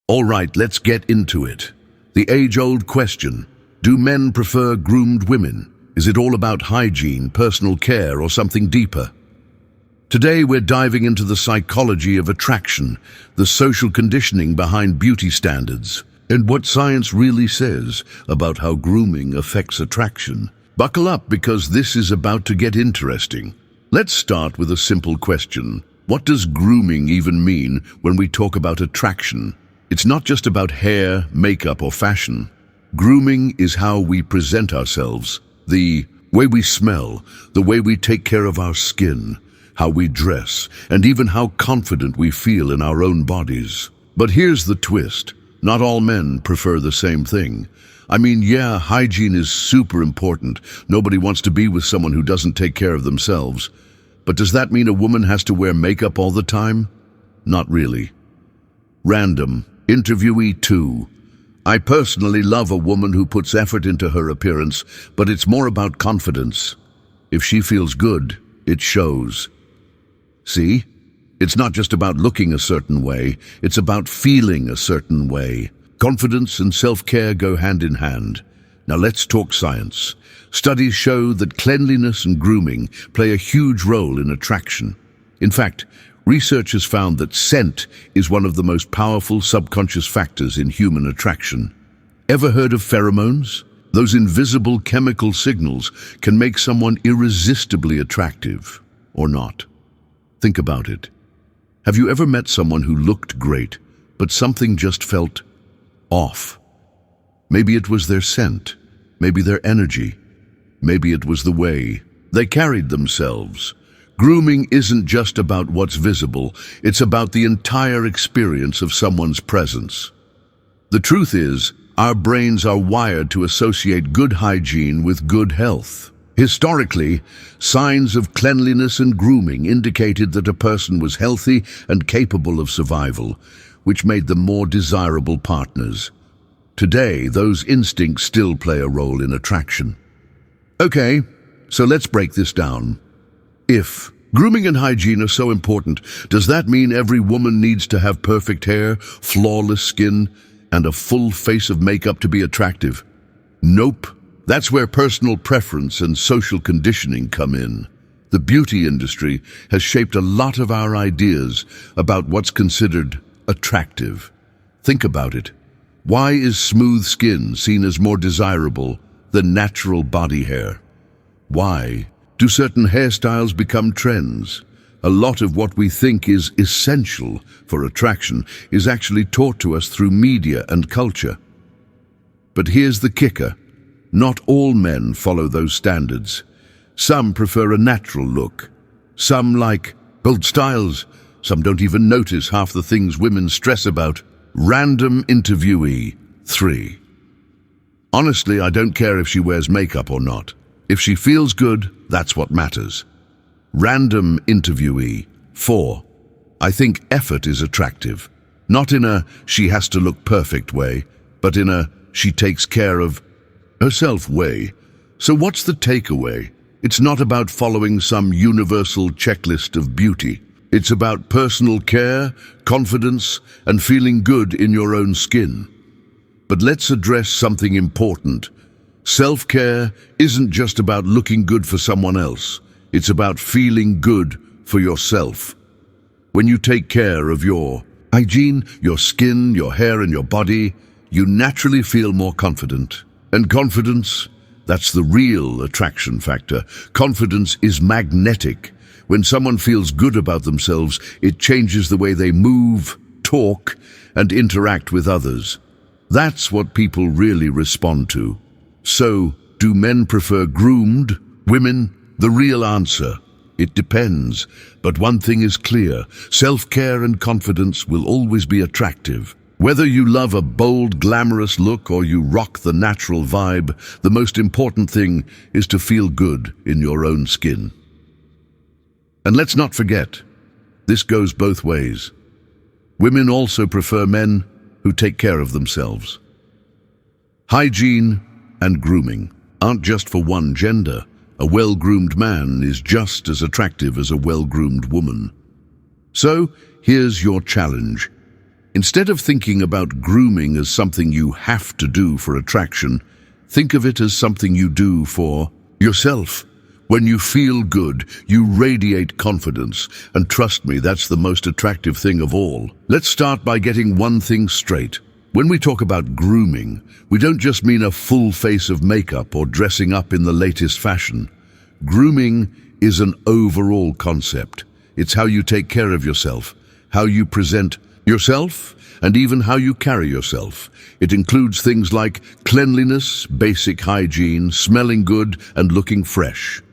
All right, let's get into it. The age-old question: do men prefer groomed women? Is it all about hygiene, personal care, or something deeper? Today we're diving into the psychology of attraction, the social conditioning behind beauty standards, and what science really says about how grooming affects attraction. Buckle up, because this is about to get interesting. Let's start with a simple question. What does grooming even mean when we talk about attraction? It's not just about hair, makeup, or fashion. Grooming is how we present ourselves, the way we smell, the way we take care of our skin, how we dress, and even how confident we feel in our own bodies. But here's the twist. Not all men prefer the same thing. I mean, yeah, hygiene is super important. Nobody wants to be with someone who doesn't take care of themselves. But does that mean a woman has to wear makeup all the time? Not really. Random. Interviewee 2. I personally love a woman who puts effort into her appearance, but it's more about confidence. If she feels good, it shows. See? It's not just about looking a certain way, it's about feeling a certain way. Confidence and self-care go hand in hand. Now let's talk science. Studies show that cleanliness and grooming play a huge role in attraction. In fact, research has found that scent is one of the most powerful subconscious factors in human attraction. Ever heard of pheromones? Those invisible chemical signals can make someone irresistibly attractive, or not. Think about it. Have you ever met someone who looked great, but something just felt off? Maybe it was their scent, maybe their energy, maybe it was the way they carried themselves. Grooming isn't just about what's visible, it's about the entire experience of someone's presence. The truth is, our brains are wired to associate good hygiene with good health. Historically, signs of cleanliness and grooming indicated that a person was healthy and capable of survival, which made them more desirable partners. Today, those instincts still play a role in attraction. Okay, so let's break this down. If grooming and hygiene are so important, does that mean every woman needs to have perfect hair, flawless skin, and a full face of makeup to be attractive? Nope. That's where personal preference and social conditioning come in. The beauty industry has shaped a lot of our ideas about what's considered attractive. Think about it. Why is smooth skin seen as more desirable than natural body hair? Why do certain hairstyles become trends? A lot of what we think is essential for attraction is actually taught to us through media and culture. But here's the kicker. Not all men follow those standards. Some prefer a natural look. Some like bold styles. Some don't even notice half the things women stress about. Random interviewee 3. Honestly, I don't care if she wears makeup or not. If she feels good, that's what matters. Random interviewee 4. I think effort is attractive. Not in a she has to look perfect way, but in a she takes care of herself way. So what's the takeaway? It's not about following some universal checklist of beauty. It's about personal care, confidence, and feeling good in your own skin. But let's address something important. Self-care isn't just about looking good for someone else. It's about feeling good for yourself. When you take care of your hygiene, your skin, your hair, and your body, you naturally feel more confident. And confidence, that's the real attraction factor. Confidence is magnetic. When someone feels good about themselves, it changes the way they move, talk, and interact with others. That's what people really respond to. So, do men prefer groomed women? The real answer: it depends. But one thing is clear: self-care and confidence will always be attractive. Whether you love a bold, glamorous look or you rock the natural vibe, the most important thing is to feel good in your own skin. And let's not forget, this goes both ways. Women also prefer men who take care of themselves. Hygiene and grooming aren't just for one gender. A well-groomed man is just as attractive as a well-groomed woman. So, here's your challenge. Instead of thinking about grooming as something you have to do for attraction, think of it as something you do for yourself. When you feel good, you radiate confidence, and trust me, that's the most attractive thing of all. Let's start by getting one thing straight. When we talk about grooming, we don't just mean a full face of makeup or dressing up in the latest fashion. Grooming is an overall concept. It's how you take care of yourself, how you present yourself, and even how you carry yourself. It includes things like cleanliness, basic hygiene, smelling good, and looking fresh.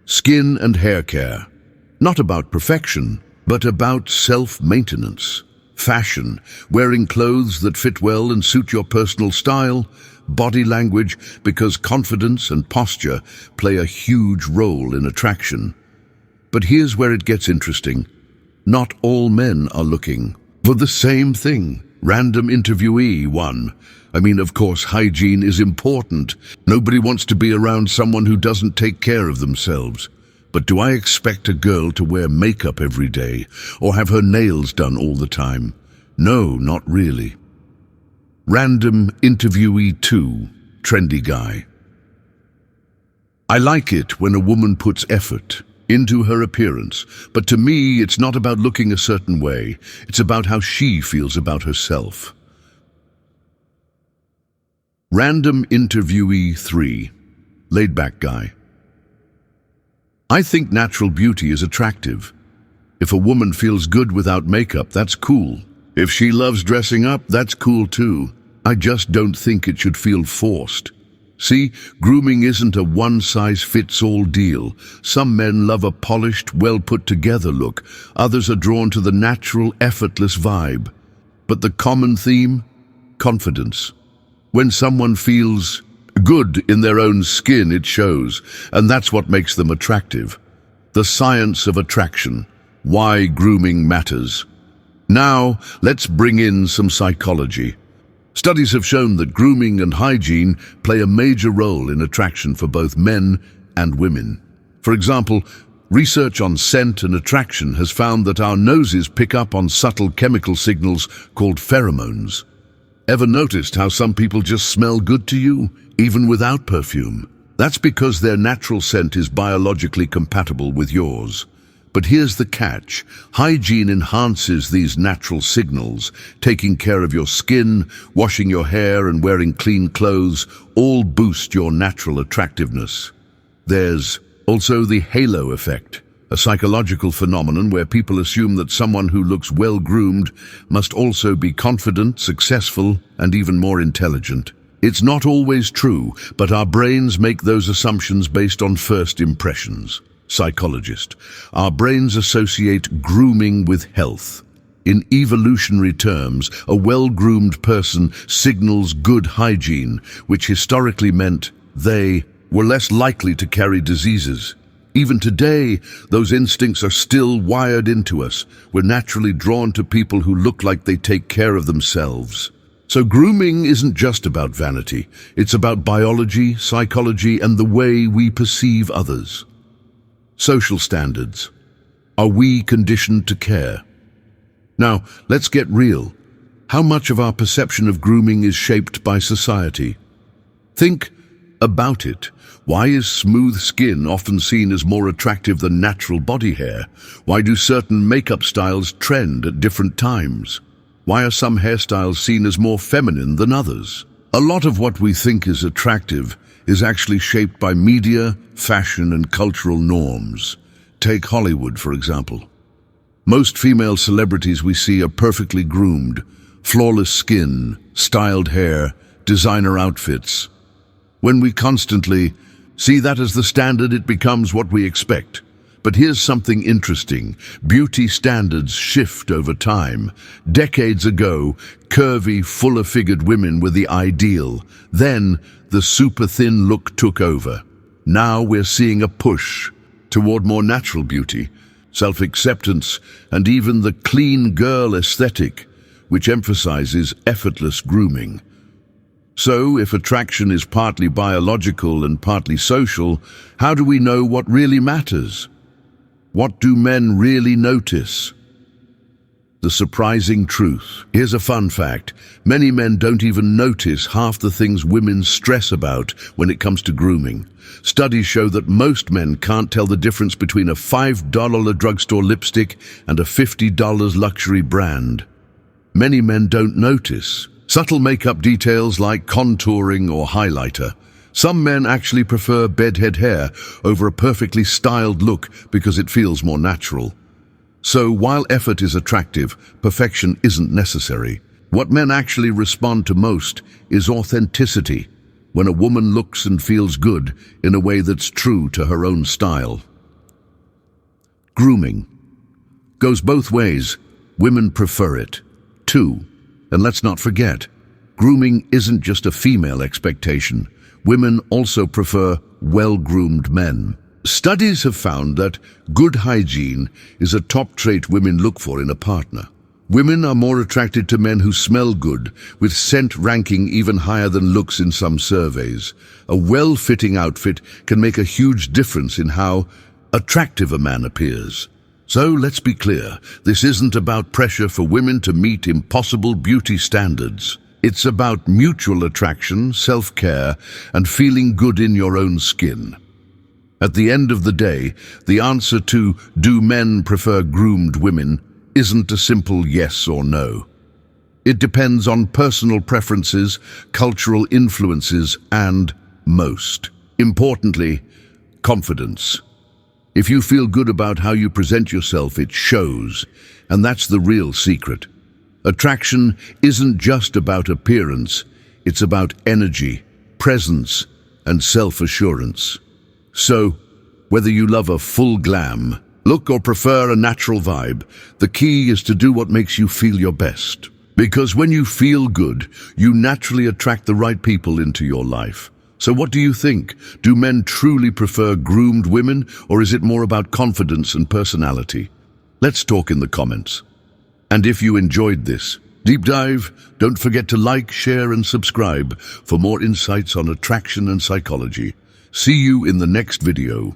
Skin and hair care. Not about perfection, but about self-maintenance. Fashion, wearing clothes that fit well and suit your personal style. Body language, because confidence and posture play a huge role in attraction. But here's where it gets interesting. Not all men are looking for the same thing. Random interviewee 1. Of course, hygiene is important. Nobody wants to be around someone who doesn't take care of themselves. But do I expect a girl to wear makeup every day or have her nails done all the time? No, not really. Random interviewee 2. Trendy guy. I like it when a woman puts effort into her appearance, but to me, it's not about looking a certain way. It's about how she feels about herself. Random interviewee 3. Laid-back guy. I think natural beauty is attractive. If a woman feels good without makeup, that's cool. If she loves dressing up, that's cool too. I just don't think it should feel forced. See, grooming isn't a one-size-fits-all deal. Some men love a polished, well-put-together look. Others are drawn to the natural, effortless vibe. But the common theme? Confidence. When someone feels good in their own skin, it shows, and that's what makes them attractive. The science of attraction. Why grooming matters. Now, let's bring in some psychology. Studies have shown that grooming and hygiene play a major role in attraction for both men and women. For example, research on scent and attraction has found that our noses pick up on subtle chemical signals called pheromones. Ever noticed how some people just smell good to you, even without perfume? That's because their natural scent is biologically compatible with yours. But here's the catch. Hygiene enhances these natural signals. Taking care of your skin, washing your hair, and wearing clean clothes all boost your natural attractiveness. There's also the halo effect, a psychological phenomenon where people assume that someone who looks well-groomed must also be confident, successful, and even more intelligent. It's not always true, but our brains make those assumptions based on first impressions. Psychologist. Our brains associate grooming with health. In evolutionary terms, a well-groomed person signals good hygiene, which historically meant they were less likely to carry diseases. Even today, those instincts are still wired into us. We're naturally drawn to people who look like they take care of themselves. So grooming isn't just about vanity. It's about biology, psychology, and the way we perceive others. Social standards. Are we conditioned to care? Now, let's get real. How much of our perception of grooming is shaped by society? Think about it. Why is smooth skin often seen as more attractive than natural body hair? Why do certain makeup styles trend at different times? Why are some hairstyles seen as more feminine than others? A lot of what we think is attractive is actually shaped by media, fashion, and cultural norms. Take Hollywood, for example. Most female celebrities we see are perfectly groomed, flawless skin, styled hair, designer outfits. When we constantly see that as the standard, it becomes what we expect. But here's something interesting. Beauty standards shift over time. Decades ago, curvy, fuller-figured women were the ideal. Then, the super-thin look took over. Now we're seeing a push toward more natural beauty, self-acceptance, and even the clean girl aesthetic, which emphasizes effortless grooming. So, if attraction is partly biological and partly social, how do we know what really matters? What do men really notice? The surprising truth. Here's a fun fact. Many men don't even notice half the things women stress about when it comes to grooming. Studies show that most men can't tell the difference between a $5 drugstore lipstick and a $50 luxury brand. Many men don't notice subtle makeup details like contouring or highlighter. Some men actually prefer bedhead hair over a perfectly styled look because it feels more natural. So while effort is attractive, perfection isn't necessary. What men actually respond to most is authenticity, when a woman looks and feels good in a way that's true to her own style. Grooming goes both ways. Women prefer it, too. And let's not forget, grooming isn't just a female expectation. Women also prefer well-groomed men. Studies have found that good hygiene is a top trait women look for in a partner. Women are more attracted to men who smell good, with scent ranking even higher than looks in some surveys. A well-fitting outfit can make a huge difference in how attractive a man appears. So let's be clear, this isn't about pressure for women to meet impossible beauty standards. It's about mutual attraction, self-care, and feeling good in your own skin. At the end of the day, the answer to do men prefer groomed women isn't a simple yes or no. It depends on personal preferences, cultural influences, and, most importantly, confidence. If you feel good about how you present yourself, it shows, and that's the real secret. Attraction isn't just about appearance, it's about energy, presence, and self-assurance. So, whether you love a full glam look or prefer a natural vibe, the key is to do what makes you feel your best. Because when you feel good, you naturally attract the right people into your life. So what do you think? Do men truly prefer groomed women, or is it more about confidence and personality? Let's talk in the comments. And if you enjoyed this deep dive, don't forget to like, share, and subscribe for more insights on attraction and psychology. See you in the next video.